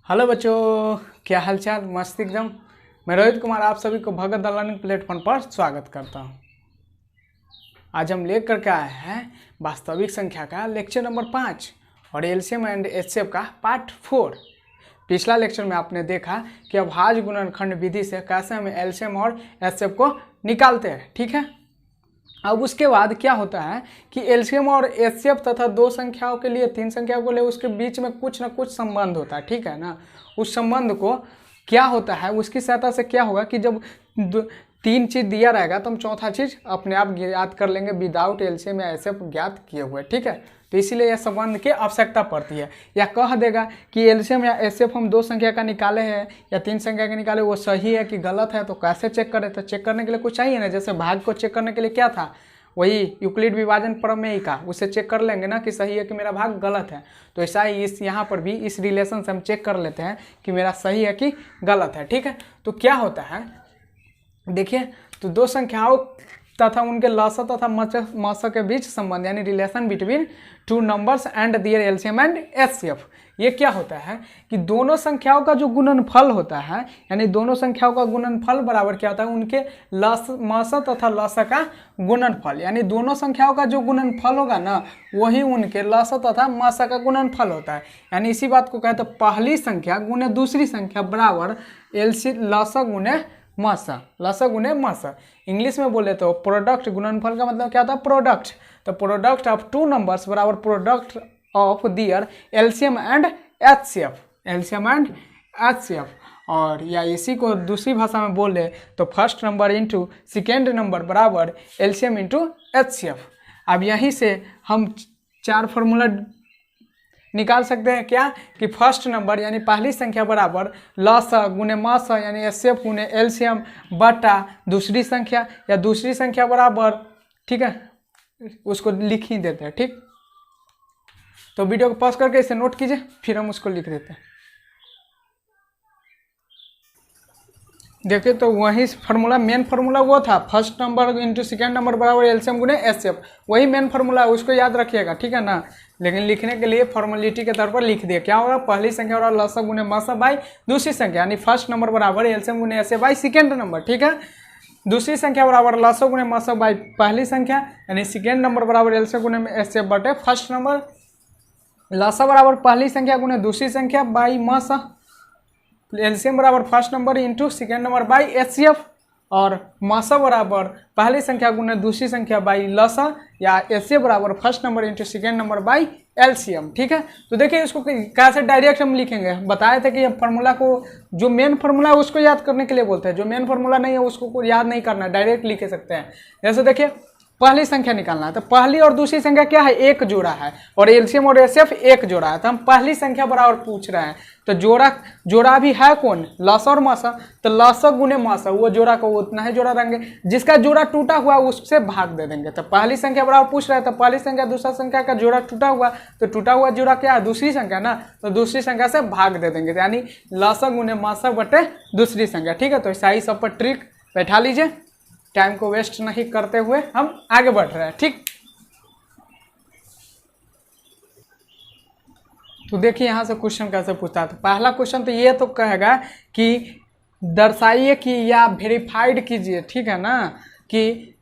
Hello बच्चों, क्या हालचाल। मस्त एकदम। मैं रोहित कुमार आप सभी को भगत लर्निंग प्लेटफॉर्म पर स्वागत करता हूं। आज हम लेकर के आए हैं वास्तविक संख्या का लेक्चर नंबर 5 और एलसीएम एंड एचसीएफ का पार्ट 4। पिछला लेक्चर में आपने देखा कि अभाज्य गुणनखंड विधि से कैसे हम एलसीएम और एचसीएफ को निकालते हैं। ठीक है, अब उसके बाद क्या होता है कि एलसीएम और एचसीएफ तथा दो संख्याओं के लिए तीन संख्याओं को लिए उसके बीच में कुछ ना कुछ संबंध होता है। ठीक है ना, उस संबंध को क्या होता है, उसकी सहायता से क्या होगा कि जब तीन चीज़ दिया रहेगा तो हम चौथा चीज़ अपने आप याद कर लेंगे विदाउट एलसीएम या एचसीएफ ज्ञात किए हुए। ठीक है, तो इसीलिए यह संबंध की आवश्यकता पड़ती है। या कह देगा कि एलसीएम या एचसीएफ हम दो संख्या का निकाले हैं या तीन संख्या का निकाले, वो सही है कि गलत है, तो कैसे चेक करें। तो चेक करने के लिए कुछ चाहिए ना, जैसे भाग को चेक करने के लिए क्या था, वही यूक्लिड विभाजन प्रमेय का, उसे चेक कर लेंगे ना कि सही है कि मेरा भाग गलत है। तो ऐसा ही इस यहाँ पर भी इस रिलेशन से हम चेक कर लेते हैं कि मेरा सही है कि गलत है। ठीक है, तो क्या होता है देखिए, तो दो संख्याओं तथा उनके लसा तथा मसा के बीच संबंध यानी relation between two numbers and their LCM and HCF. ये क्या होता है कि दोनों संख्याओं का जो गुणनफल होता है, यानी दोनों संख्याओं का गुणनफल बराबर क्या होता है, उनके मसा तथा लसा का गुणनफल। यानी दोनों संख्याओं का जो गुणनफल होगा ना, वही उनके लसा तथा मसा का गुणनफल होता है। यानी इसी बात को कहते हैं पहली संख्या गुणे दूसरी संख्या बराबर लसा गुणे मसा, लसा गुणे मसा। इंग्लिश में बोले तो प्रोडक्ट, गुणनफल का मतलब क्या होता है, प्रोडक्ट। तो प्रोडक्ट ऑफ टू नंबर्स बराबर product of their LCM and HCF, LCM and HCF. और या इसी को दूसरी भाषा में बोले तो first number into second number बराबर एलसीएम इंटू एचसीएफ। अब यहीं से हम चार फॉर्मूला निकाल सकते हैं क्या कि फर्स्ट नंबर यानी पहली संख्या बराबर लसा गुने मसा यानी एचसीएफ गुने एलसीएम बटा दूसरी संख्या, या दूसरी संख्या बराबर, ठीक है, उसको लिख ही देते हैं। ठीक, तो वीडियो को पॉज करके इसे नोट कीजिए, फिर हम उसको लिख देते हैं। देखिए, तो वही फार्मूला, मेन फार्मूला वो था first number into second number बराबर एलसीएम गुने एचसीएफ, वही मेन फार्मूला है, उसको याद रखिएगा। ठीक है ना, लेकिन लिखने के लिए फॉर्मेलिटी के तौर पर लिख दिया। क्या होगा, पहली संख्या और लसा गुने मसा बाई दूसरी संख्या यानी फर्स्ट नंबर बराबर एलसीएम गुने एचसीएफ बाई सेकेंड नंबर। ठीक है, दूसरी संख्या बराबर लसा गुने मसा बाई पहली संख्या यानी सेकेंड नंबर बराबर एलसीएम गुने एचसीएफ बटे फर्स्ट नंबर, लसा बराबर पहली संख्या गुने दूसरी संख्या बाई मसा, एलसीएम बराबर first number into second number by HCF, और मसा बराबर पहली संख्या गुने दूसरी संख्या बाई लसा, या एचसीएफ बराबर first number into second number by LCM. ठीक है, तो देखिए इसको कैसे डायरेक्ट हम लिखेंगे, बताए थे कि फार्मूला को, जो मेन फार्मूला है उसको याद करने के लिए बोलते हैं, जो मेन फार्मूला नहीं है उसको याद नहीं करना, डायरेक्ट लिख सकते हैं। जैसे देखिए पहली संख्या निकालना है, तो पहली और दूसरी संख्या क्या है, एक जोड़ा है, और एलसीएम और एचसीएफ एक जोड़ा है। तो हम पहली संख्या बराबर पूछ रहे हैं, तो जोड़ा भी है कौन, लसा और मसा, तो लसा गुने मसा, वो जोड़ा को उतना ही जोड़ा देंगे, जिसका जोड़ा टूटा हुआ उससे भाग दे देंगे। तो पहली संख्या बराबर पूछ रहे हैं, तो पहली संख्या दूसरा संख्या का जोड़ा टूटा हुआ, तो टूटा हुआ जोड़ा क्या है, दूसरी संख्या ना, तो दूसरी संख्या से भाग दे देंगे, यानी लसा गुने मसा बटे दूसरी संख्या। ठीक है, तो ऐसा ही सब पर ट्रिक बैठा लीजिए, टाइम को वेस्ट नहीं करते हुए हम आगे बढ़ रहे हैं। ठीक, तो देखिए यहाँ से क्वेश्चन कैसे पूछता है। तो पहला क्वेश्चन तो ये तो कहेगा कि दर्शाइए कि या वेरीफाइड कीजिए, ठीक है ना, कि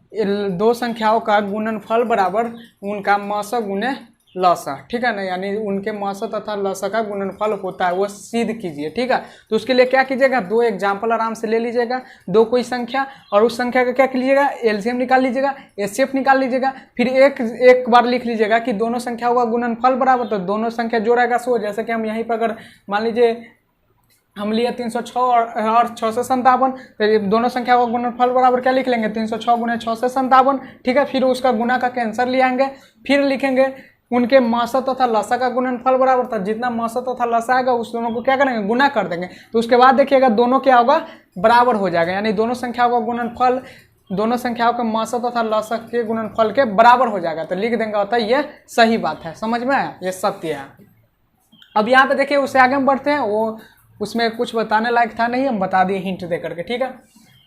दो संख्याओं का गुणनफल बराबर उनका मसा गुने लसा। ठीक है ना, यानी उनके मसा तथा लसा का गुणनफल होता है, वो सिद्ध कीजिए। ठीक है, तो उसके लिए क्या कीजिएगा, दो एग्जाम्पल आराम से ले लीजिएगा, दो कोई संख्या, और उस संख्या का क्या कीजिएगा, एलसीएम निकाल लीजिएगा, एचसीएफ निकाल लीजिएगा, फिर एक बार लिख लीजिएगा कि दोनों संख्याओं का गुणनफल बराबर, तो दोनों संख्या जोड़ेगा सो। जैसे कि हम यहीं पर अगर मान लीजिए हम लिए 306 और 6 से 57, तो दोनों संख्या का गुणनफल बराबर क्या लिख लेंगे, 306 गुने 6 से 57। ठीक है, फिर उसका गुना का कैंसर ले आएंगे, फिर लिखेंगे उनके मसा तथा लसा का गुणनफल बराबर था, जितना मसा तथा लसा आएगा उस दोनों को क्या करेंगे, गुना कर देंगे। तो उसके बाद देखिएगा दोनों क्या होगा, बराबर हो जाएगा, यानी दोनों संख्याओं का गुणनफल दोनों संख्याओं के मसा तथा लसा के गुणनफल के बराबर हो जाएगा। तो लिख देंगे, होता है ये सही बात है, समझ में आया, ये सत्य है। अब यहाँ पे देखिए उससे आगे हम बढ़ते हैं, वो उसमें कुछ बताने लायक था नहीं, हम बता दिए हिंट दे करके। ठीक है,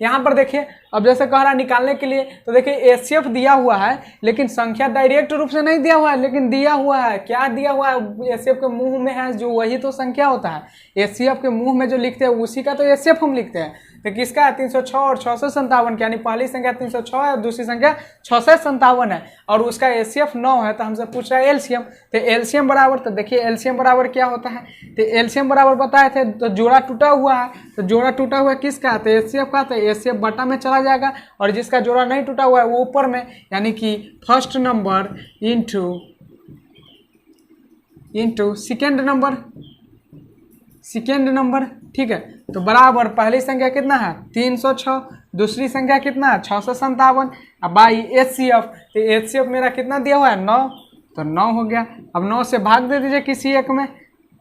यहाँ पर देखिए अब जैसे कह रहा है निकालने के लिए, तो देखिए एचसीएफ दिया हुआ है लेकिन संख्या डायरेक्ट रूप से नहीं दिया हुआ है, लेकिन दिया हुआ है, क्या दिया हुआ है, एचसीएफ के मुंह में है जो वही तो संख्या होता है। एचसीएफ के मुंह में जो लिखते हैं उसी का तो एचसीएफ हम लिखते हैं। तो किसका है 306 और 657, यानी पहली संख्या 306 है, दूसरी संख्या 657 है, और उसका एचसीएफ 9 है। तो हमसे पूछ रहा है एलसीएम, तो एलसीएम बराबर, तो देखिए एलसीएम बराबर क्या होता है, तो एलसीएम बराबर बताए थे, तो जोड़ा टूटा हुआ है, तो जोड़ा टूटा हुआ किसका, तो एचसीएफ का, तो एचसीएफ बटा में चला जाएगा, और जिसका जोड़ा नहीं टूटा हुआ है वो ऊपर में, यानी कि first number into second number, ठीक है। तो बराबर पहली संख्या कितना है 306, दूसरी संख्या कितना है 657, अब बाई एचसीएफ, तो एचसीएफ मेरा कितना दिया हुआ है 9, तो 9 हो गया। अब 9 से भाग दे दीजिए किसी एक में,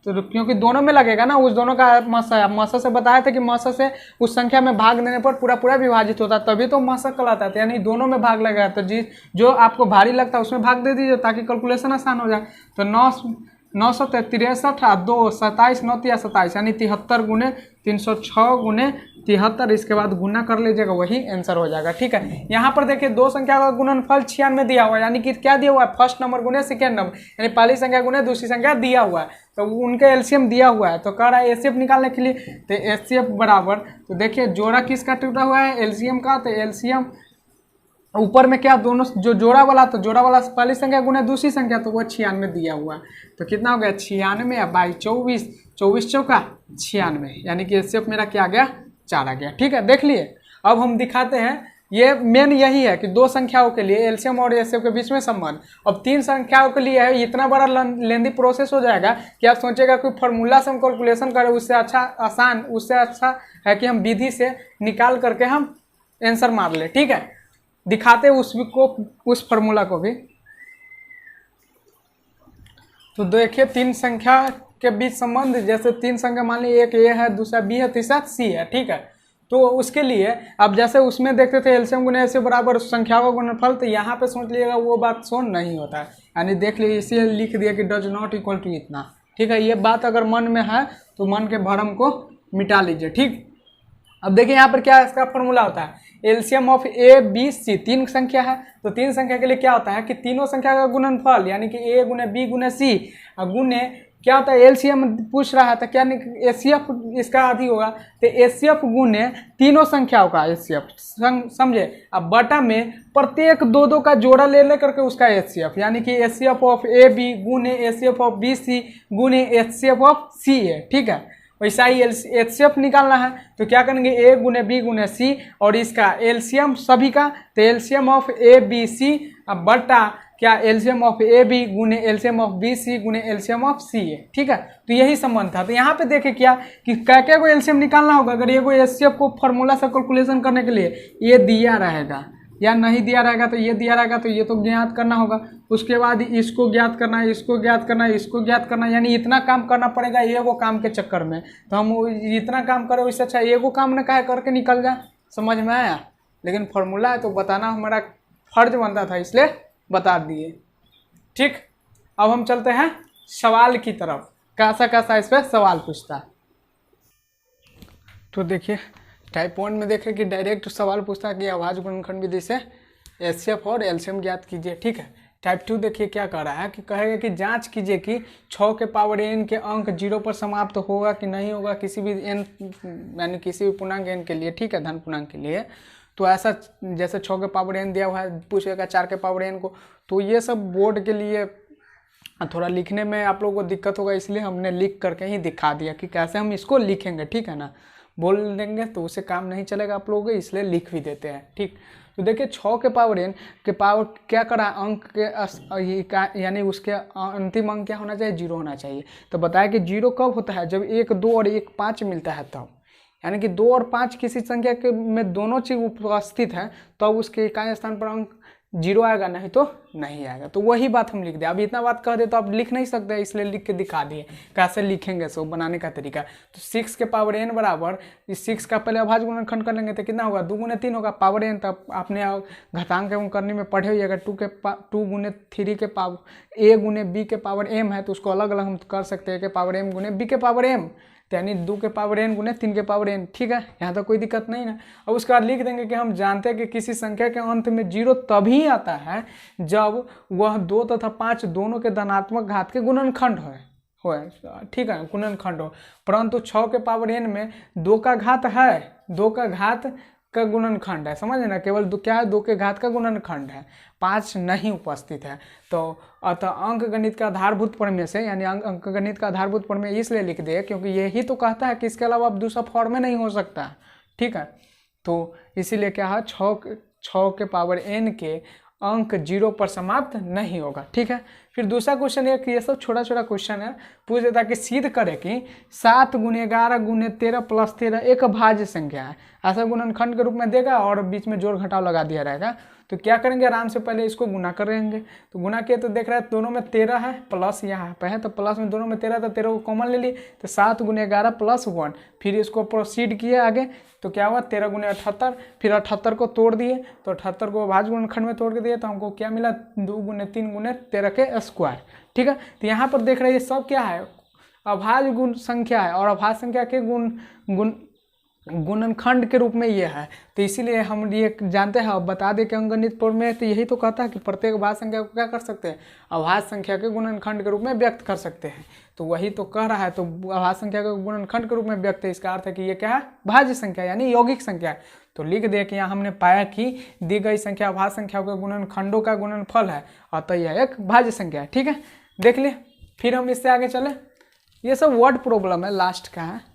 तो क्योंकि दोनों में लगेगा ना, उस दोनों का मसा, मसा से बताया था कि मसा से उस संख्या में भाग देने पर पूरा पूरा विभाजित होता है, तभी तो मसा कहलाता है, यानी दोनों में भाग लगेगा। तो जो आपको भारी लगता है उसमें भाग दे दीजिए ताकि कैलकुलेशन आसान हो जाए। तो 963 और 2 27, 9 या 27, यानी 73 गुने 306 गुने 73, इसके बाद गुना कर लीजिएगा, वही आंसर हो जाएगा, ठीक है। यहाँ पर देखिए दो संख्या का गुणनफल 96 दिया हुआ है, यानी कि क्या दिया हुआ है फर्स्ट नंबर गुने सेकेंड नंबर, यानी पहली संख्या गुने दूसरी संख्या दिया हुआ है, तो उनके एलसीएम दिया हुआ है। तो कह रहा है एचसीएफ निकालने के लिए, तो एचसीएफ बराबर, तो देखिए जोड़ा किसका टूटा हुआ है एलसीएम का, तो एलसीएम ऊपर में क्या दोनों जो जोड़ा वाला, तो जोड़ा वाला पहली संख्या गुने दूसरी संख्या, तो वो 96 दिया हुआ है। तो कितना हो गया 96 बाई 24, 24 चौका 96, यानी कि एचसीएफ मेरा क्या आ गया 4 आ गया, ठीक है। देख लिए अब हम दिखाते हैं, ये मेन यही है कि दो संख्याओं के लिए एलसीएम और एचसीएफ के बीच में संबंध। अब 3 संख्याओं के लिए है, इतना बड़ा लेंदी प्रोसेस हो जाएगा कि आप सोचेगा कोई फॉर्मूला से हम कैलकुलेशन करें, उससे अच्छा आसान, उससे अच्छा है कि हम विधि से निकाल करके हम आंसर मार ले, ठीक है। दिखाते उस फॉर्मूला को भी। तो देखिए 3 संख्या के बीच संबंध, जैसे 3 संख्या मान लीजिए, एक ए है, दूसरा बी है, तीसरा सी है, ठीक है। तो उसके लिए अब जैसे उसमें देखते थे एलसीएम गुने एचसीएफ बराबर संख्या का गुणनफल, तो यहाँ पे सोच लीजिएगा वो बात शो नहीं होता है, यानी देख लीजिए इसलिए लिख दिया कि डज नॉट इक्वल टू इतना, ठीक है। ये बात अगर मन में है तो मन के भ्रम को मिटा लीजिए, ठीक। अब देखिए यहाँ पर क्या इसका फॉर्मूला होता है, LCM of A B C, 3 संख्या है, तो 3 संख्या के लिए क्या होता है कि तीनों संख्या का गुणनफल, यानी कि ए गुने बी गुने सी गुने क्या होता है, एलसीएम पूछ रहा है, तो क्या एचसीएफ इसका आदि होगा, तो एचसीएफ गुने तीनों संख्याओं का एचसीएफ, समझे। अब बटा में प्रत्येक 2-2 का जोड़ा ले करके उसका एचसीएफ, यानी कि एचसीएफ ऑफ ए बी गुने एचसीएफ ऑफ बी सी गुने एचसीएफ ऑफ सी है, ठीक है। वैसा ही एचसीएफ निकालना है, तो क्या करेंगे ए गुने बी गुने सी, और इसका एलसीएम सभी का, तो LCM of A B C बटा क्या एलसीएम ऑफ ए बी गुने एलसीएम ऑफ बी सी गुने एलसीएम ऑफ सी है, ठीक है। तो यही संबंध था। तो यहाँ पे देखे क्या कि क्या को एलसीएम निकालना होगा, अगर ये कोई एचसीएफ को फॉर्मूला से कैलकुलेशन करने के लिए ये दिया रहेगा या नहीं दिया रहेगा, तो ये दिया रहेगा, तो ये तो ज्ञात करना होगा, उसके बाद इसको ज्ञात करना है, इसको ज्ञात करना है, इसको ज्ञात करना है, यानी इतना काम करना पड़ेगा ये वो काम के चक्कर में। तो हम इतना काम करें उससे अच्छा ये वो काम न कहे करके निकल जाए, समझ में आया। लेकिन फॉर्मूला है तो बताना हमारा फर्ज बनता था, इसलिए बता दिए, ठीक। अब हम चलते हैं सवाल की तरफ, कैसा कैसा इस पर सवाल पूछता है। तो देखिए टाइप 1 में देखें कि डायरेक्ट सवाल पूछता है कि आवाज़ गुणनखंड विधि से एचसीएफ और एलसीएम ज्ञात कीजिए, ठीक है। टाइप 2 देखिए क्या कह रहा है कि कहेगा कि जांच कीजिए कि 6 के पावर n के अंक 0 पर समाप्त होगा कि नहीं होगा किसी भी n, यानी किसी भी पूर्णांक n के लिए, ठीक है, धन पूर्णांक के लिए। तो ऐसा जैसे 6 के पावर n दिया हुआ है, पूछेगा 4 के पावर n को, तो ये सब बोर्ड के लिए थोड़ा लिखने में आप लोगों को दिक्कत होगा, इसलिए हमने लिख करके ही दिखा दिया कि कैसे हम इसको लिखेंगे, ठीक है ना। बोल देंगे तो उससे काम नहीं चलेगा आप लोगों को, इसलिए लिख भी देते हैं, ठीक। तो देखिए 6 के पावर n के पावर क्या करा, अंक के यानी उसके अंतिम अंक क्या होना चाहिए 0 होना चाहिए। तो बताया कि 0 कब होता है, जब 1 2 और 1 5 मिलता है तब, यानी कि 2 और 5 किसी संख्या के में दोनों चीज उपस्थित है, तो अब उसके इकाई स्थान पर अंक 0 आएगा, नहीं तो नहीं आएगा। तो वही बात हम लिख दे। अब इतना बात कह दे तो आप लिख नहीं सकते, इसलिए लिख के दिखा दिए कैसे लिखेंगे, सो बनाने का तरीका। तो 6 के पावर n बराबर, इस 6 का पहले अभाज्य गुणनखंड कर लेंगे तो कितना होगा 2 गुने 3 होगा पावर n, तब आपने घातांक एवं करने में पढ़े हुए, अगर 2 गुने 3 के पावर a गुने b के पावर m है तो उसको अलग अलग हम कर सकते हैं कि पावर m गुने b के पावर m, तो यानी 2 के पावर n गुने 3 के पावर n, ठीक है, यहाँ तो कोई दिक्कत नहीं ना। अब उसके बाद लिख देंगे कि हम जानते हैं कि किसी संख्या के अंत में 0 तभी आता है जब वह 2 तथा 5 दोनों के धनात्मक घात के गुणनखंड हो, ठीक है, गुणनखंड हो। परंतु 6 के पावर n में 2 का घात है, 2 का घात का गुणनखंड है, समझ ना, केवल क्या है, 2 के घात का गुणनखंड है, 5 नहीं उपस्थित है। तो अतः अंकगणित का आधारभूत प्रमेय से, यानी अंकगणित का आधारभूत प्रमेय इसलिए लिख दिए क्योंकि यही तो कहता है कि इसके अलावा अब दूसरा फॉर्म में नहीं हो सकता, ठीक है। तो इसीलिए क्या है, 6 के पावर n के अंक 0 पर समाप्त नहीं होगा, ठीक है। फिर दूसरा क्वेश्चन है कि ये सब छोटा छोटा क्वेश्चन है, पूछ देता कि सिद्ध करे कि 7 गुने 11 गुने 13 प्लस 13 एक भाज्य संख्या है, ऐसा गुणनखंड के रूप में देगा और बीच में जोड़ घटाव लगा दिया रहेगा। तो क्या करेंगे, आराम से पहले इसको गुना करेंगे। तो गुना किए तो देख रहा है दोनों में 13 है, प्लस यहाँ पे है, तो प्लस में दोनों में 13 तो 13 को कॉमन ले लिए, तो 7 गुने 11 प्लस 1। फिर इसको प्रोसीड किए आगे, तो क्या हुआ, 13 गुने 78, फिर 78 को तोड़ दिए, तो 78 को भाज्य गुणनखंड में तोड़ के दिए, तो हमको क्या मिला, 2 गुने 3 गुने 13 के स्क्वायर, ठीक है। तो यहाँ पर देख रहे हैं ये सब क्या है, अभाज्य गुण संख्या है, और अभाज्य संख्या के गुणनखंड के रूप में ये है। तो इसीलिए हम ये जानते हैं, अब बता दें कि अंकगणित प्रमेय तो यही तो कहता है कि प्रत्येक अभाज्य संख्या को क्या कर सकते हैं, अभाज्य संख्या के गुणनखंड के रूप में व्यक्त कर सकते हैं। तो वही तो कह रहा है, तो अभाज्य संख्या के गुणनखंड के रूप में व्यक्त है, इसका अर्थ है कि ये क्या है, भाज्य संख्या यानी यौगिक संख्या। तो लिख दे कि यहाँ हमने पाया कि दी गई संख्या अभाज्य संख्या के गुणनखंडों का गुणनफल है, अतः यह एक भाज्य संख्या है, ठीक है, देख लिए। फिर हम इससे आगे चले, ये सब वर्ड प्रॉब्लम है, लास्ट का है।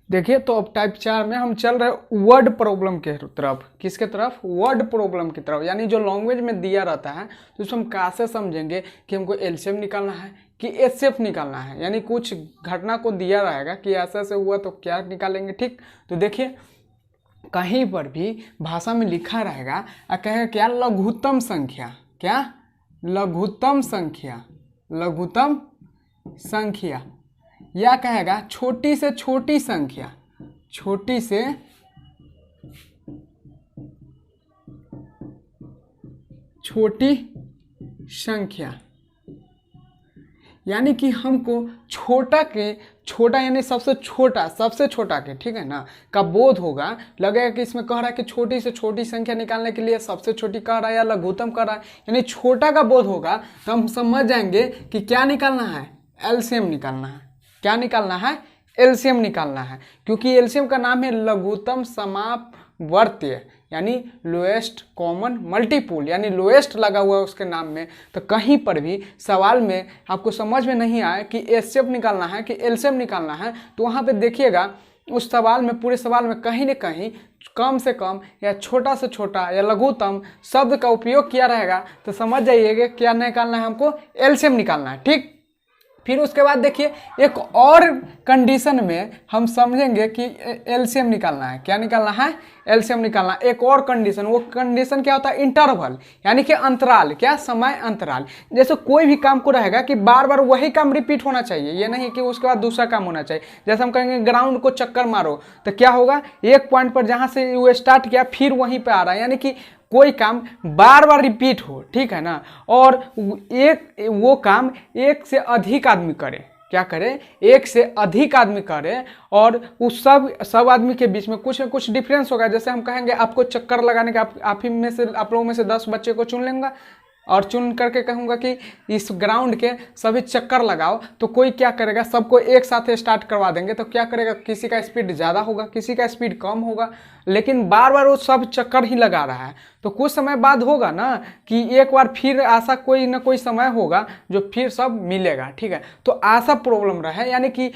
देखिए, तो अब टाइप 4 में हम चल रहे वर्ड प्रॉब्लम के तरफ, किसके तरफ, वर्ड प्रॉब्लम की तरफ, यानी जो लैंग्वेज में दिया रहता है तो उसको हम कैसे समझेंगे कि हमको एलसीएम निकालना है कि एचसीएफ निकालना है, यानी कुछ घटना को दिया रहेगा कि ऐसा ऐसे हुआ तो क्या निकालेंगे, ठीक। तो देखिए, कहीं पर भी भाषा में लिखा रहेगा कहेगा क्या, लघुत्तम संख्या, क्या, लघुत्तम संख्या, लघुत्तम संख्या, या कहेगा छोटी से छोटी संख्या, छोटी से छोटी संख्या, यानी कि हमको छोटा के छोटा यानी सबसे छोटा के, ठीक है ना, का बोध होगा, लगेगा कि इसमें कह रहा है कि छोटी से छोटी संख्या निकालने के लिए सबसे छोटी कह रहा है या लघुत्तम कह रहा है, यानी छोटा का बोध होगा, तो हम समझ जाएंगे कि क्या निकालना है, एलसीएम निकालना है। क्या निकालना है, एलसीएम निकालना है, क्योंकि एलसीएम का नाम है लघुत्तम समापवर्त्य, यानी लोएस्ट कॉमन मल्टीपुल, यानी लोएस्ट लगा हुआ है उसके नाम में। तो कहीं पर भी सवाल में आपको समझ में नहीं आए कि एचसीएफ निकालना है कि एलसीएम निकालना है, तो वहाँ पे देखिएगा उस सवाल में, पूरे सवाल में कहीं न कहीं कम से कम या छोटा से छोटा या लघुत्तम शब्द का उपयोग किया रहेगा, तो समझ जाइएगा क्या निकालना है, हमको एलसीएम निकालना है, ठीक। फिर उसके बाद देखिए, एक और कंडीशन में हम समझेंगे कि एलसीएम निकालना है, क्या निकालना है, एलसीएम निकालना। एक और कंडीशन, वो कंडीशन क्या होता है, इंटरवल, यानी कि अंतराल, क्या, समय अंतराल। जैसे कोई भी काम को रहेगा कि बार बार वही काम रिपीट होना चाहिए, ये नहीं कि उसके बाद दूसरा काम होना चाहिए। जैसे हम कहेंगे ग्राउंड को चक्कर मारो, तो क्या होगा, एक पॉइंट पर जहाँ से वो स्टार्ट किया फिर वहीं पर आ रहा है, यानी कि कोई काम बार बार रिपीट हो, ठीक है ना, और वो काम एक से अधिक आदमी करे, क्या करे, एक से अधिक आदमी करे, और उस सब आदमी के बीच में कुछ न कुछ डिफरेंस होगा। जैसे हम कहेंगे आपको चक्कर लगाने का, आप लोगों में से 10 बच्चे को चुन लेंगे और चुन करके कहूँगा कि इस ग्राउंड के सभी चक्कर लगाओ, तो कोई क्या करेगा, सबको एक साथ स्टार्ट करवा देंगे, तो क्या करेगा, किसी का स्पीड ज़्यादा होगा, किसी का स्पीड कम होगा, लेकिन बार बार वो सब चक्कर ही लगा रहा है। तो कुछ समय बाद होगा ना कि एक बार फिर ऐसा कोई ना कोई समय होगा जो फिर सब मिलेगा, ठीक है। तो ऐसा प्रॉब्लम रहे, यानी कि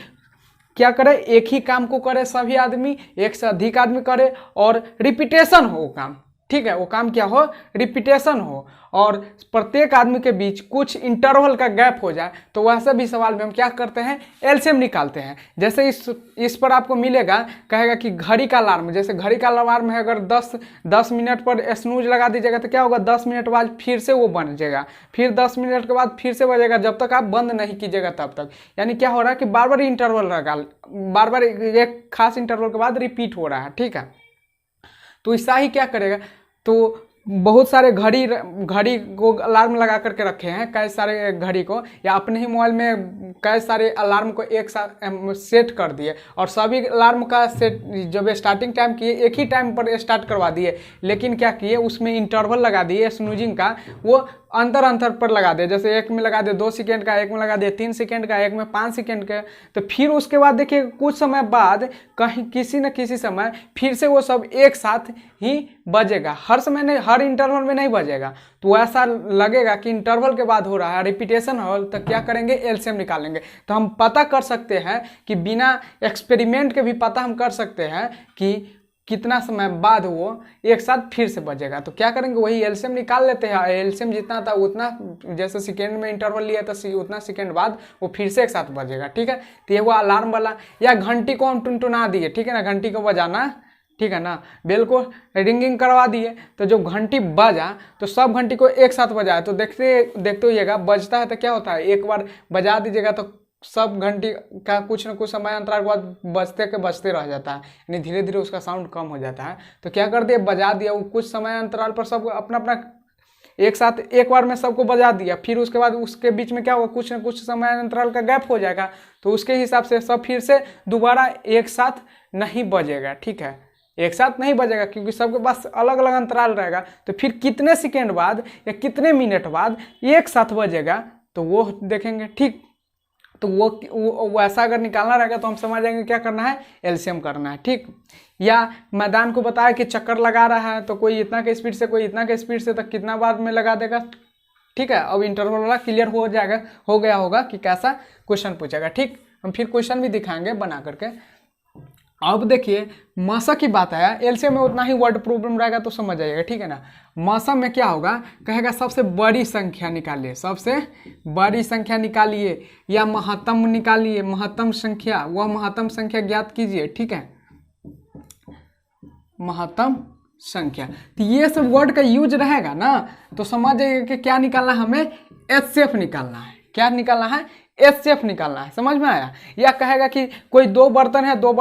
क्या करे, एक ही काम को करे सभी आदमी, एक से अधिक आदमी करे, और रिपीटेशन हो काम, ठीक है, वो काम क्या हो, रिपीटेशन हो, और प्रत्येक आदमी के बीच कुछ इंटरवल का गैप हो जाए। तो वैसे भी सवाल में हम क्या करते हैं, एलसीएम निकालते हैं। जैसे इस पर आपको मिलेगा, कहेगा कि घड़ी का अलार्म, जैसे घड़ी का अलार्म है, अगर 10 मिनट पर स्नूज लगा दीजिएगा तो क्या होगा, 10 मिनट बाद फिर से वो बन जाएगा, फिर 10 मिनट के बाद फिर से बजेगा, जब तक आप बंद नहीं कीजिएगा तब तक। यानी क्या हो रहा है कि बार बार इंटरवल लगा, बार बार एक खास इंटरवल के बाद रिपीट हो रहा है, ठीक है। तो ऐसा ही क्या करेगा, तो बहुत सारे घड़ी घड़ी को अलार्म लगा करके रखे हैं, कई सारे घड़ी को, या अपने ही मोबाइल में कई सारे अलार्म को एक साथ सेट कर दिए और सभी अलार्म का सेट जब स्टार्टिंग टाइम किए एक ही टाइम पर स्टार्ट करवा दिए, लेकिन क्या किए उसमें इंटरवल लगा दिए स्नूजिंग का, वो अंतर अंतर पर लगा दे, जैसे एक में लगा दे 2 सेकेंड का, एक में लगा दे 3 सेकेंड का, एक में 5 सेकेंड का। तो फिर उसके बाद देखिए कुछ समय बाद कहीं किसी न किसी समय फिर से वो सब एक साथ ही बजेगा, हर समय नहीं, हर इंटरवल में नहीं बजेगा। तो ऐसा लगेगा कि इंटरवल के बाद हो रहा है, रिपीटेशन हो, तो क्या करेंगे एलसीएम निकालेंगे। तो हम पता कर सकते हैं कि बिना एक्सपेरिमेंट के भी पता हम कर सकते हैं कि कितना समय बाद वो एक साथ फिर से बजेगा। तो क्या करेंगे वही एलसीएम निकाल लेते हैं, एलसीएम जितना था उतना, जैसे सेकेंड में इंटरवल लिया था उतना सेकेंड बाद वो फिर से एक साथ बजेगा। ठीक है, तो ये वो अलार्म वाला, या घंटी को हम टुनटुना दिए, ठीक है ना, घंटी को बजाना, ठीक है ना, बेल को रिंगिंग करवा दिए, तो जो घंटी बजा तो सब घंटी को एक साथ बजाए, तो देखते होइएगा बजता है तो क्या होता है, एक बार बजा दीजिएगा तो सब घंटी का कुछ न कुछ समय अंतराल के बाद बजते रह जाता है, यानी धीरे धीरे उसका साउंड कम हो जाता है। तो क्या कर दिया, बजा दिया, वो कुछ समय अंतराल पर सब अपना अपना एक साथ एक बार में सबको बजा दिया, फिर उसके बाद उसके बीच में क्या होगा, कुछ न कुछ समय अंतराल का गैप हो जाएगा, तो उसके हिसाब से सब फिर से दोबारा एक साथ नहीं बजेगा। ठीक है, एक साथ नहीं बजेगा क्योंकि सबके पास अलग अलग अंतराल रहेगा। तो फिर कितने सेकेंड बाद या कितने मिनट बाद एक साथ बजेगा तो वो देखेंगे। ठीक, तो वो ऐसा अगर निकालना रहेगा तो हम समझ जाएंगे क्या करना है, एलसीएम करना है। ठीक, या मैदान को बताया कि चक्कर लगा रहा है तो कोई इतना के स्पीड से कोई इतना के स्पीड से, तो कितना बार में लगा देगा। ठीक है, अब इंटरवल वाला क्लियर हो गया होगा कि कैसा क्वेश्चन पूछेगा। ठीक, हम फिर क्वेश्चन भी दिखाएंगे बना करके। अब देखिए मासा की बात है, एलसीएम में उतना ही वर्ड प्रॉब्लम रहेगा तो समझ जाइएगा। ठीक है ना, मासा में क्या होगा, कहेगा सबसे बड़ी संख्या निकालिए, सबसे बड़ी संख्या निकालिए, या महत्तम निकालिए, महत्तम संख्या, वह महत्तम संख्या ज्ञात कीजिए। ठीक है, महत्तम संख्या, तो ये सब वर्ड का यूज रहेगा ना, तो समझ जाइएगा कि क्या निकालना है, हमें एचसीएफ निकालना है। क्या निकालना है, एचसीएफ निकालना है। समझ में आया। या कहेगा कि कोई दो बर्तन है, दो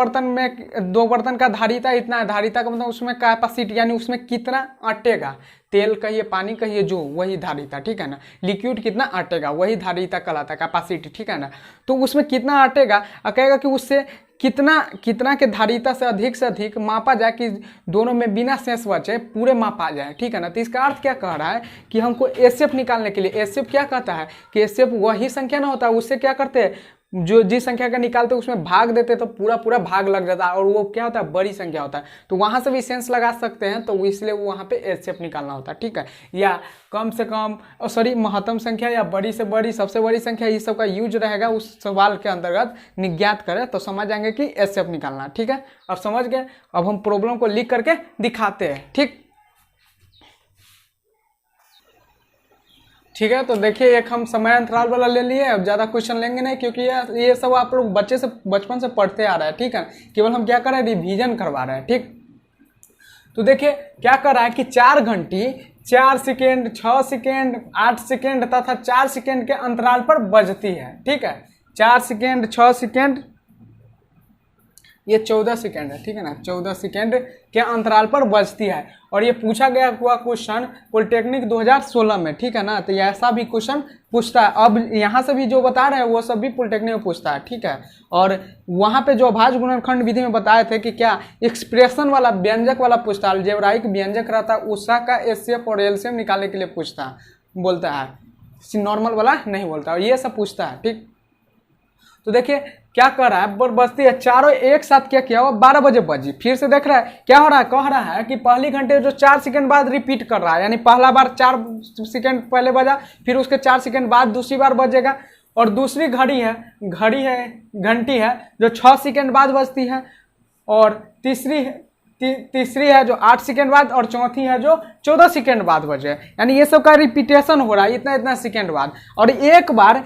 बर्तन का धारिता इतना है, धारिता का मतलब उसमें कैपेसिटी, यानी उसमें कितना अटेगा, तेल कहिए पानी कहिए जो, वही धारिता। ठीक है ना, लिक्विड कितना अटेगा वही धारिता कहलाता है, कैपेसिटी। ठीक है ना, तो उसमें कितना अटेगा, कहेगा कि उससे कितना के धारिता से अधिक मापा जाए कि दोनों में बिना शेष बचे पूरे मापा जाए। ठीक है ना, तो इसका अर्थ क्या कह रहा है कि हमको एचसीएफ निकालने के लिए, एचसीएफ क्या कहता है कि एचसीएफ वही संख्या ना होता है, उससे क्या करते हैं, जो जिस संख्या का निकालते उसमें भाग देते तो पूरा भाग लग जाता है, और वो क्या होता है, बड़ी संख्या होता है, तो वहां से भी सेंस लगा सकते हैं, तो इसलिए वहां पे एचसीएफ निकालना होता है। ठीक है, या कम से कम महत्तम संख्या या बड़ी से बड़ी, सबसे बड़ी संख्या, ये सब का यूज रहेगा उस सवाल के अंतर्गत निज्ञात करें तो समझ जाएंगे कि एचसीएफ निकालना। ठीक है, अब समझ गए। अब हम प्रॉब्लम को लिख करके दिखाते हैं। ठीक है, तो देखिए एक हम समय अंतराल वाला ले लिए, अब ज़्यादा क्वेश्चन लेंगे नहीं क्योंकि ये सब आप लोग बचपन से पढ़ते आ रहे हैं। ठीक है, केवल हम क्या कर रहे हैं, रिवीजन करवा रहे हैं। ठीक, तो देखिए क्या कर रहा है कि 4 घंटी 4 सेकेंड 6 सेकेंड 8 सेकेंड तथा 4 सेकेंड के अंतराल पर बजती है। ठीक है, 4 सेकेंड 6 सेकेंड, ये 14 सेकेंड है। ठीक है ना, 14 सेकेंड के अंतराल पर बजती है, और ये पूछा गया हुआ क्वेश्चन पॉलिटेक्निक 2016 में। ठीक है ना, तो ऐसा भी क्वेश्चन पूछता है। अब यहाँ से भी जो बता रहे हैं वो सब भी पॉलिटेक्निक में पूछता है। ठीक है, और वहाँ पे जो अभाज्य गुणनखंड विधि में बताए थे कि क्या एक्सप्रेशन वाला व्यंजक वाला पूछता है, अलजेब्राइक व्यंजक रहता है, उसका का एचसीएफ और एलसीएम निकालने के लिए पूछता है, बोलता है, नॉर्मल वाला नहीं बोलता, और ये सब पूछता है। ठीक, तो देखिए क्या कर रहा है, बजती है, चारों एक साथ क्या किया हुआ, 12 बजे बजी। फिर से देख रहा है क्या हो रहा है, कह रहा है कि पहली घंटे जो 4 सेकंड बाद रिपीट कर रहा है, यानी पहला बार 4 सेकंड पहले बजा, फिर उसके 4 सेकंड बाद दूसरी बार बजेगा। और दूसरी घंटी है जो 6 सेकंड बाद बजती है, और तीसरी है जो 8 सेकंड बाद, और चौथी है जो 14 सेकंड बाद बजे। यानी ये सब का रिपीटेशन हो रहा है इतना सेकंड बाद। और एक बार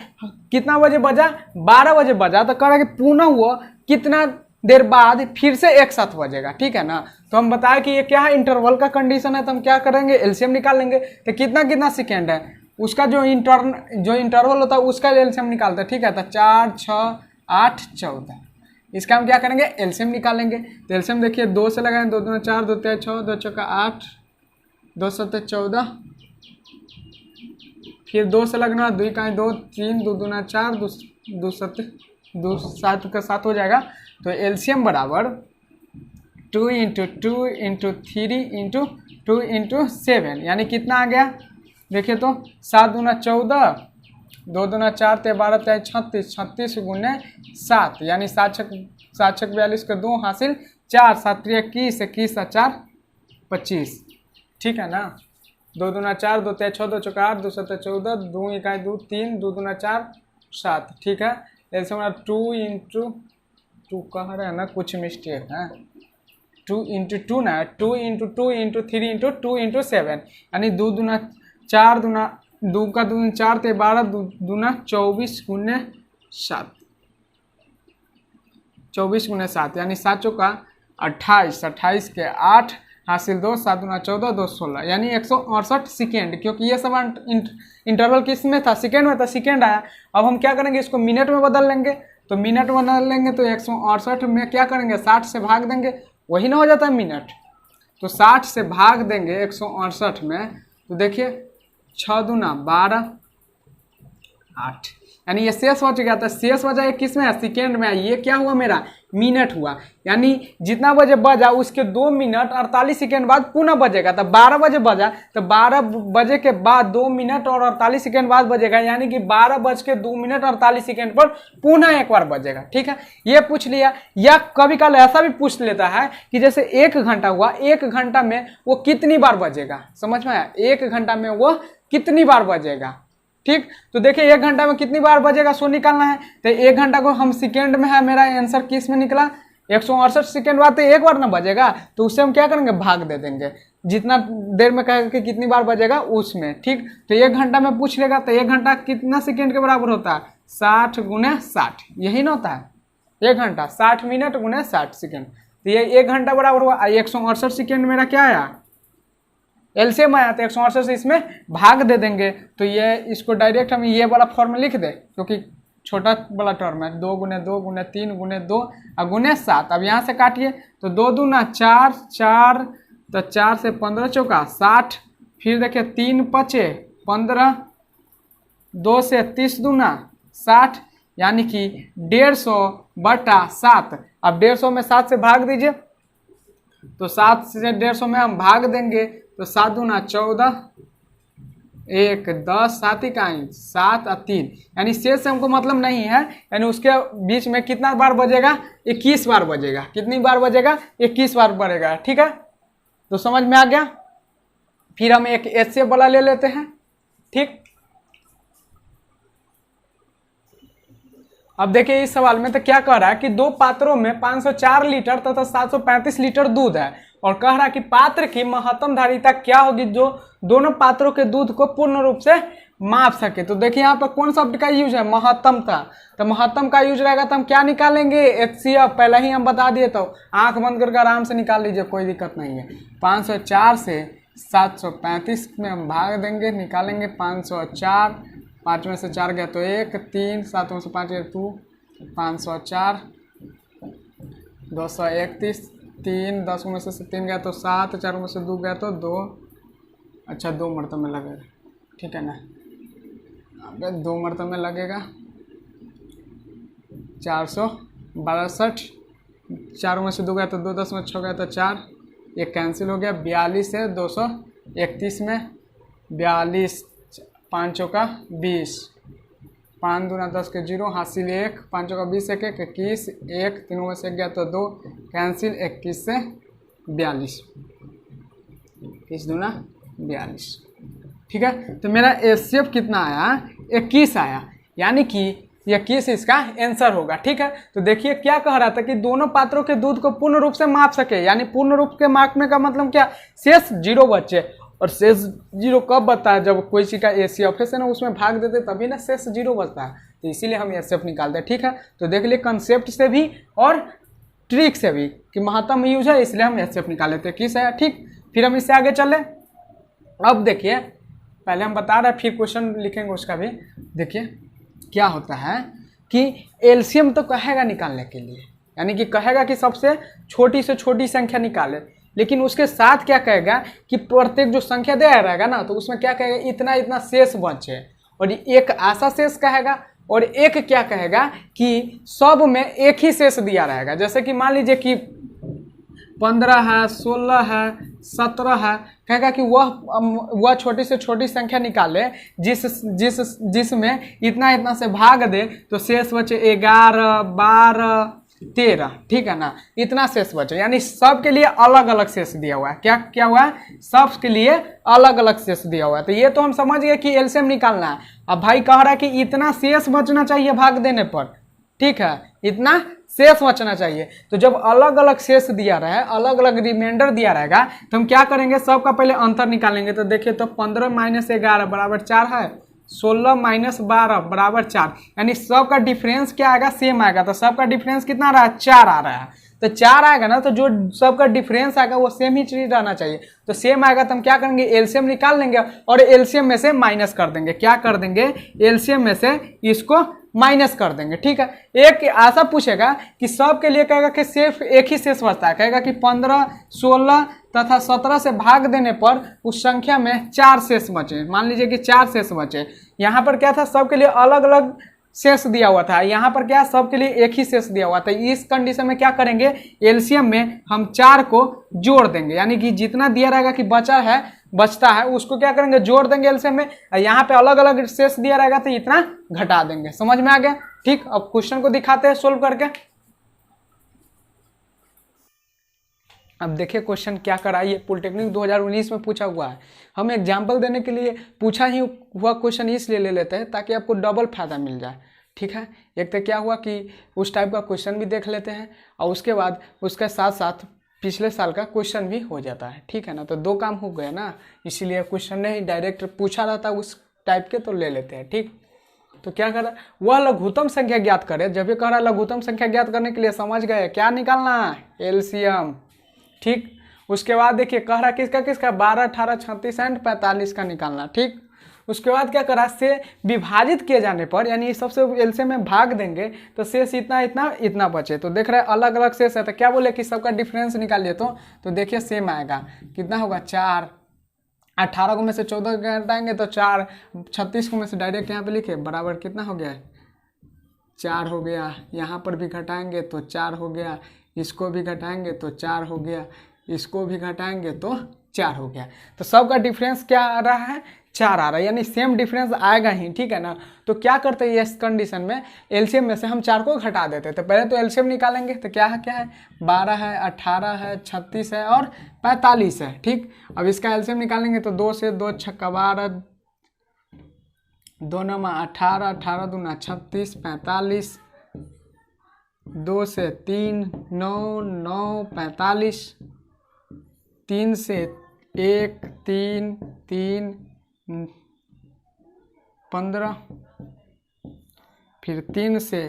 कितना बजे बजा, 12 बजे बजा, तो कह रहा है कि पुनः वो कितना देर बाद फिर से एक साथ बजेगा। ठीक है ना, तो हम बताया कि ये क्या है, इंटरवल का कंडीशन है, तो हम क्या करेंगे, एलसीएम निकाल लेंगे। तो कितना सेकेंड है उसका जो इंटरवल होता है उसका एलसीएम निकालते हैं। ठीक है, तो 4 6 8 14, इसका हम क्या करेंगे, एलसीएम निकालेंगे। तो एलसीएम देखिए 2 से लगाएंगे, 2 दूना 4, 2 तिया 6, 2 चौका 8, 2 सत्ते 14, फिर 2 से लगना, 2 का 2, 3, 2 दूना 4, 2 सत्ते 2, 7 का 7 हो जाएगा। तो एलसीएम बराबर 2 इंटू 2 इंटू 3 इंटू 2 इंटू 7, यानी कितना आ गया देखिए तो 7 दूना 14, 2 दूना 4 ते 12 ते 36, 36 गुने 7, यानी 7 छक 42 के 2 हासिल 4, 7 3 21, 21 4 25, ठीक है ना। 2 दूना 4, 2 ते 6, 2 चौका 8, 2 सत्ते 14, 2 इकाई 2 3, 2 दूना 4 7, ठीक है। ऐसे हमारा 2 इंटू 2 कह रहे हैं ना, कुछ मिस्टेक है, 2 इंटू 2 ना, 2 इंटू 2 इंटू 3 इंटू 2 इंटू 7, यानी 2 दूना 4 दूना 2 का 2 4 ते 12, 2 दूना 24 गुने 7, 24 गुने 7, यानी 7 चौका 28, 28 के 8 हासिल 2, 7 दूना 14, 2 16, यानी 168 सेकेंड, क्योंकि ये सब इंटरवल किस में था, सेकेंड में था, सेकेंड आया। अब हम क्या करेंगे, इसको मिनट में बदल लेंगे, तो मिनट में बदल लेंगे तो 168 में क्या करेंगे, 60 से भाग देंगे, वही ना हो जाता है मिनट। तो 60 से भाग देंगे 168 में, तो देखिए 6 दूना 12 8, यानी ये शेष बच गया था। शेष बचा किस में है, सेकेंड में है। ये क्या हुआ मेरा, मिनट हुआ, यानी जितना बजे बजा उसके 2 मिनट 48 सेकेंड बाद पुनः बजेगा। तो 12 बजे बजा तो 12 बजे के बाद 2 मिनट और 48 सेकेंड बाद बजेगा, यानी कि 12 बज के 2 मिनट 48 सेकेंड पर पुनः एक बार बजेगा, ठीक है। ये पूछ लिया। या कभी कल ऐसा भी पूछ लेता है कि जैसे 1 घंटा हुआ, 1 घंटा में वो कितनी बार बजेगा, समझ में आया, 1 घंटा में वो कितनी बार बजेगा, ठीक। तो देखिए 1 घंटा में कितनी बार बजेगा सो निकालना है। तो 1 घंटा को हम सेकेंड में है, मेरा आंसर किस में निकला, 168 सेकेंड बाद तो एक बार ना बजेगा, तो उससे हम क्या करेंगे, भाग दे देंगे, जितना देर में कहेगा कि कितनी बार बजेगा उसमें, ठीक। तो 1 घंटा में पूछ लेगा, तो 1 घंटा कितना सेकेंड के बराबर होता है, 60 गुने 60, यही ना होता है 1 घंटा, 60 मिनट गुने 60 सेकेंड। तो ये 1 घंटा बराबर हुआ 168 सेकेंड, मेरा क्या आया, एलसीएम आया, तो 168 से इसमें भाग दे देंगे। तो ये इसको डायरेक्ट हम ये वाला फॉर्म लिख दे, क्योंकि छोटा वाला टर्म है, 2 गुने 2 गुने 3 गुने 2 और गुने 7। अब यहाँ से काटिए तो 2 दूना 4 4, तो 4 से 15 चौका 60, फिर देखिए 3 पचे 15, 2 से 30 दूना 60, यानी कि 150/7। अब 150 में 7 से भाग दीजिए, तो 7 से 150 में हम भाग देंगे, तो 7 दूना 14, 1 10, 7 इकाई 7 और 3, यानी शेष से हमको मतलब नहीं है, यानी उसके बीच में कितना बार बजेगा, 21 बार बजेगा। कितनी बार बजेगा, 21 बार बजेगा, ठीक है। तो समझ में आ गया। फिर हम एक एचसीएफ वाला ले लेते हैं, ठीक। अब देखिए इस सवाल में तो क्या कह रहा है कि 2 पात्रों में 504 लीटर तथा 735 लीटर दूध है, और कह रहा है कि पात्र की महत्तम धारिता क्या होगी जो दोनों पात्रों के दूध को पूर्ण रूप से माप सके। तो देखिए यहाँ पर कौन शब्द का यूज है, महत्तम था। तो महत्तम का यूज रहेगा तो हम क्या निकालेंगे, एचसीएफ, पहले ही हम बता दिए, तो आंख बंद करके आराम से निकाल लीजिए, कोई दिक्कत नहीं है। 504 से 735 में हम भाग देंगे, निकालेंगे 504, 5 में से 4 गया तो 1, 3, 7 में से 5 गया 2, 504, 231, 3, 10 में से 3 गया तो 7, 4 में से 2 गया तो 2, अच्छा 2 मरतबे में लगेगा, ठीक है ना। अब 2 मरतबे में लगेगा 462, 4 में से 2 गया तो 2, 10 में 6 गया तो 4, ये कैंसिल हो गया, 42 है 231 में, 42, 5 चौका 20, 5 दूना 10 के 0, हासिल 1, 5 चौका 20, 1 21, 1 तीनों में से 1 गया तो 2, कैंसिल, 21 से 42, 21 दूना 42, ठीक है। तो मेरा एचसीएफ कितना आया, 21 आया, यानी कि 21 इसका आंसर होगा, ठीक है। तो देखिए क्या कह रहा था कि दोनों पात्रों के दूध को पूर्ण रूप से माप सके, यानी पूर्ण रूप के मापने का मतलब क्या, शेष 0 बचे, और शेष 0 कब बचता है, जब कोई चीज़ का एचसीएफ है ना उसमें भाग देते तभी ना शेष 0 बचता है, तो इसीलिए हम एचसीएफ निकालते हैं, ठीक है। तो देख लिए कंसेप्ट से भी और ट्रिक से भी कि महत्तम यूज है, इसलिए हम एचसीएफ निकाल लेते हैं, किस है, ठीक। फिर हम इससे आगे चले। अब देखिए पहले हम बता रहे हैं, फिर क्वेश्चन लिखेंगे उसका भी। देखिए क्या होता है कि एलसीएम तो कहेगा निकालने के लिए, यानी कि कहेगा कि सबसे छोटी से छोटी संख्या निकाले, लेकिन उसके साथ क्या कहेगा कि प्रत्येक जो संख्या दे रहेगा ना तो उसमें क्या कहेगा इतना इतना शेष बचे, और एक आशा शेष कहेगा और एक क्या कहेगा कि सब में एक ही शेष दिया रहेगा। जैसे कि मान लीजिए कि 15 है, 16 है, 17 है, कहेगा कि वह छोटी से छोटी संख्या निकाले जिसमें इतना इतना से भाग दे तो शेष बचे 11, 12, 13, ठीक है ना, इतना शेष बचे। यानी सबके लिए अलग अलग शेष दिया हुआ है। क्या क्या हुआ है, सबके लिए अलग अलग शेष दिया हुआ है। तो ये तो हम समझ गए कि एलसीएम निकालना है। अब भाई कह रहा है कि इतना शेष बचना चाहिए भाग देने पर, ठीक है, इतना शेष बचना चाहिए। तो जब अलग अलग शेष दिया रहे, अलग अलग रिमाइंडर दिया रहेगा तो हम क्या करेंगे, सबका पहले अंतर निकालेंगे। तो देखिए तो 15 - 11 बराबर 4 है, 16 - 12 बराबर 4, यानी सबका डिफरेंस क्या आएगा, सेम आएगा। तो सबका डिफरेंस कितना आ रहा है, 4 आ रहा है। तो 4 आएगा ना तो जो सबका डिफरेंस आएगा वो सेम ही चीज रहना चाहिए। तो सेम आएगा तो हम क्या करेंगे, एलसीएम निकाल लेंगे और एलसीएम में से माइनस कर देंगे। क्या कर देंगे, एलसीएम में से इसको माइनस कर देंगे, ठीक है। एक ऐसा पूछेगा कि सब के लिए कहेगा कि सिर्फ एक ही शेष बचता है, कहेगा कि 15, 16 तथा 17 से भाग देने पर उस संख्या में 4 शेष बचे। मान लीजिए कि 4 शेष बचे। यहाँ पर क्या था, सबके लिए अलग अलग शेष दिया हुआ था, यहाँ पर क्या सबके लिए एक ही शेष दिया हुआ था। इस कंडीशन में क्या करेंगे, एलसीएम में हम 4 को जोड़ देंगे, यानी कि जितना दिया रहेगा कि बचता है उसको क्या करेंगे, जोड़ देंगे एलसीएम में। यहाँ पे अलग अलग शेष दिया रहेगा तो इतना घटा देंगे। समझ में आ गया, ठीक। अब क्वेश्चन को दिखाते हैं सोल्व करके। अब देखिए क्वेश्चन क्या करा, ये पॉलिटेक्निक 2019 में पूछा हुआ है। हम एग्जाम्पल देने के लिए पूछा ही हुआ क्वेश्चन इसलिए ले लेते हैं ताकि आपको डबल फायदा मिल जाए, ठीक है। एक तो क्या हुआ कि उस टाइप का क्वेश्चन भी देख लेते हैं और उसके बाद उसके साथ साथ पिछले साल का क्वेश्चन भी हो जाता है, ठीक है ना। तो 2 काम हो गए ना, इसीलिए क्वेश्चन नहीं डायरेक्ट पूछा रहता उस टाइप के, तो ले लेते हैं, ठीक। तो क्या कर रहा है, वह लघुत्तम संख्या ज्ञात करे। जब ये कह रहा है लघुत्तम संख्या ज्ञात करने के लिए समझ गए क्या निकालना है, एलसीएम, ठीक। उसके बाद देखिए कह रहा किसका किसका, 12, 18, 36 एंड 45 का निकालना, ठीक। उसके बाद क्या करा, से विभाजित किए जाने पर, यानी सबसे एलसीएम में भाग देंगे तो शेष इतना इतना इतना बचे। तो देख रहे हैं अलग अलग शेष है, तो क्या बोले कि सबका डिफरेंस निकालिए। तो देखिए सेम आएगा, कितना होगा 4, 18 को में से 14 घटाएंगे तो 4, 36 को में से डायरेक्ट यहाँ पे लिखे बराबर कितना हो गया, 4 हो गया। यहाँ पर भी घटाएंगे तो 4 हो गया, इसको भी घटाएंगे तो 4 हो गया, इसको भी घटाएंगे तो 4 हो गया। तो सबका डिफरेंस क्या आ रहा है, 4 आ रहा है, यानी सेम डिफरेंस आएगा ही, ठीक है ना। तो क्या करते हैं इस कंडीशन में, एलसीएम में से हम 4 को घटा देते हैं। तो पहले तो एलसीएम निकालेंगे, तो क्या है 12 है, 18 है, 36 है और 45 है, ठीक। अब इसका एलसीएम निकालेंगे तो 2 से 2 छक्का 12, 2 9 18, 18 दूना 36, 45, 2 से 3 9 9 45, 3 से 1 3 3 15, फिर 3 से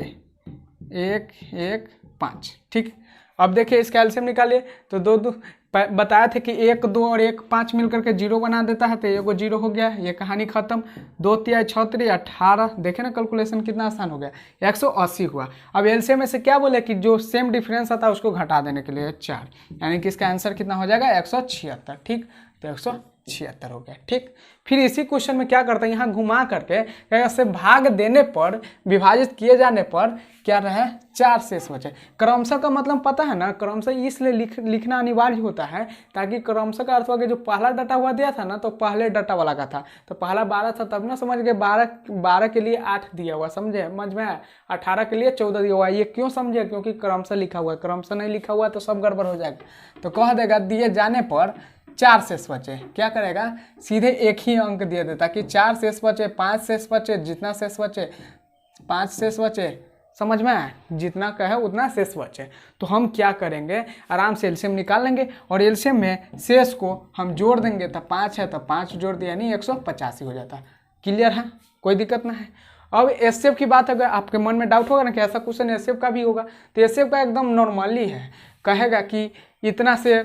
1 1 5, ठीक। अब देखिए इसका एलसीएम निकालिए तो 2 बताया था कि 1 2 और 1 5 मिलकर के 0 बना देता है, तो ये 0 हो गया, ये कहानी खत्म। 2 3 6 3 18, देखे ना कैलकुलेशन कितना आसान हो गया, 180 हुआ। अब एलसीएम में से क्या बोले कि जो सेम डिफरेंस आता है उसको घटा देने के लिए 4, यानी कि इसका आंसर कितना हो जाएगा 176, ठीक। तो 176 हो गया, ठीक। फिर इसी क्वेश्चन में क्या करते हैं, यहाँ घुमा करके से भाग देने पर, विभाजित किए जाने पर क्या रहे, 4 शेष बचे। क्रमशः का मतलब पता है ना, क्रमशः इसलिए लिखना अनिवार्य होता है ताकि क्रमशः का अर्थ हुआ कि जो पहला डाटा हुआ दिया था ना, तो पहले डाटा वाला का था, तो पहला 12 था तब ना समझ गए, 12 के लिए 8 दिया हुआ, समझे, समझ में आया। 18 के लिए 14 दिया हुआ, ये क्यों समझे, क्योंकि क्रमशः लिखा हुआ है, क्रमशः नहीं लिखा हुआ तो सब गड़बड़ हो जाएगा। तो कह देगा दिए जाने पर 4 शेष बचे, क्या करेगा, सीधे एक ही अंक दे देता कि 4 शेष बचे, 5 शेष बचे, जितना शेष बचे 5 शेष बचे, समझ में आया, जितना कहे उतना शेष बचे। तो हम क्या करेंगे, आराम से एलसीएम निकाल लेंगे और एलसीएम में शेष को हम जोड़ देंगे। तो 5 है तो 5 जोड़ दिया, यानी 185 हो जाता। क्लियर है, कोई दिक्कत ना है। अब एसएफ की बात अगर आपके मन में डाउट होगा ना कि ऐसा क्वेश्चन एसएफ का भी होगा, तो एसएफ का एकदम नॉर्मली है, कहेगा कि इतना से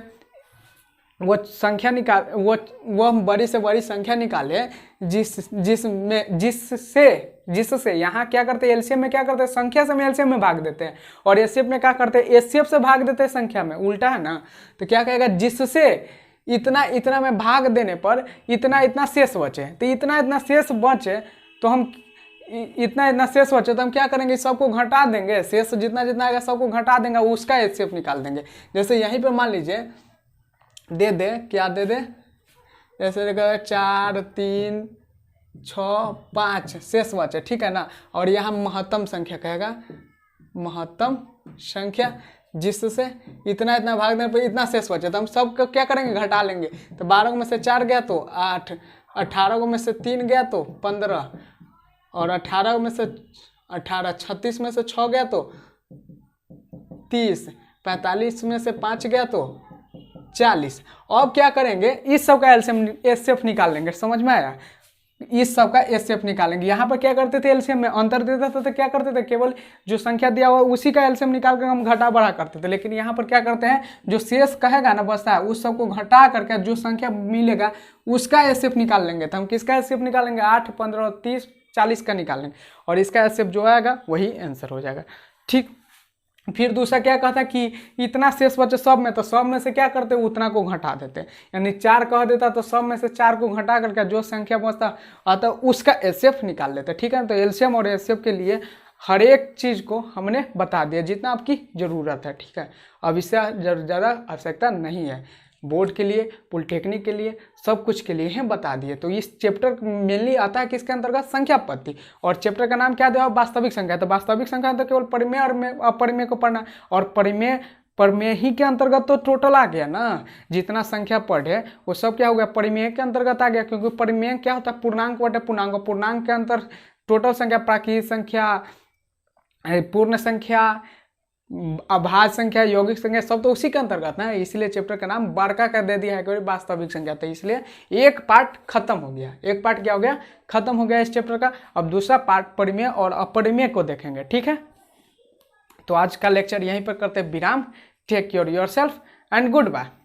वो संख्या निकाल, वो बड़ी से बड़ी संख्या निकाले जिससे जिससे यहाँ क्या करते हैं, एलसीएम में क्या करते हैं, संख्या से हम एलसीएम में भाग देते हैं, और एचसीएफ में क्या करते हैं, एचसीएफ से भाग देते हैं संख्या में, उल्टा है ना। तो क्या कहेगा, जिससे इतना इतना में भाग देने पर इतना इतना शेष बचे, तो इतना इतना शेष बचे तो हम इतना इतना शेष बचे तो हम क्या करेंगे, सबको घटा देंगे, शेष जितना जितना आएगा सबको घटा देंगे, उसका एचसीएफ निकाल देंगे। जैसे यहीं पे मान लीजिए दे दे, क्या दे दे, जैसे देखो 4 3 6 5 शेष बचे, ठीक है ना। और यहाँ महत्तम संख्या कहेगा, महत्तम संख्या जिससे इतना इतना भाग देने पर इतना शेष बचे, तो हम सबको क्या करेंगे, घटा लेंगे। तो 12 में से 4 गया तो 8, 18 में से 3 गया तो 15, और 18 में से 18, 36 में से 6 गया तो 30, 45 में से 5 गया तो 40। अब क्या करेंगे, इस सब का एलसीएम एचसीएफ निकाल लेंगे, समझ में आया, इस सब का एचसीएफ निकालेंगे। यहाँ पर क्या करते थे, एलसीएम में अंतर देता था तो क्या करते थे, केवल जो संख्या दिया हुआ उसी का एलसीएम निकाल कर हम घटा बढ़ा करते थे। लेकिन यहाँ पर क्या करते हैं, जो शेष कहेगा ना बचता है, उस सबको घटा करके जो संख्या मिलेगा उसका एचसीएफ निकाल लेंगे। तो हम किसका एचसीएफ निकालेंगे, 8, 15, 30, 40 का निकालेंगे, और इसका एचसीएफ जो आएगा वही आंसर हो जाएगा, ठीक। फिर दूसरा क्या कहता कि इतना शेष बचे सब में, तो सब में से क्या करते उतना को घटा देते, यानी 4 कह देता तो सब में से 4 को घटा करके जो संख्या बचता आता उसका एचसीएफ निकाल लेते, ठीक है। तो एलसीएम और एचसीएफ के लिए हर एक चीज़ को हमने बता दिया जितना आपकी ज़रूरत है, ठीक है। अब इससे ज़्यादा आवश्यकता नहीं है, बोर्ड के लिए, पॉलिटेक्निक के लिए, सब कुछ के लिए ही बता दिए। तो इस चैप्टर मेनली आता है किसके अंतर्गत, संख्या पद्धति, और चैप्टर का नाम क्या दिया, वास्तविक संख्या। तो वास्तविक संख्या तो केवल परिमेय और अपरिमेय को पढ़ना, और परिमेय ही के अंतर्गत तो टोटल आ गया ना, जितना संख्या पढ़े वो सब क्या हो गया, परिमेय के अंतर्गत आ गया। क्योंकि परिमेय क्या होता है, पूर्णांक बटे पूर्णांक, पूर्णांक के अंतर टोटल संख्या, प्राकृत संख्या, पूर्ण संख्या, अभाज्य संख्या, यौगिक संख्या, सब तो उसी के अंतर्गत ना। इसलिए चैप्टर का नाम बड़का कर दे दिया है कि वास्तविक संख्या। तो इसलिए एक पार्ट खत्म हो गया, एक पार्ट क्या हो गया, खत्म हो गया इस चैप्टर का। अब दूसरा पार्ट परिमेय और अपरिमेय को देखेंगे, ठीक है। तो आज का लेक्चर यहीं पर करते हैं विराम। Take care yourself and good bye.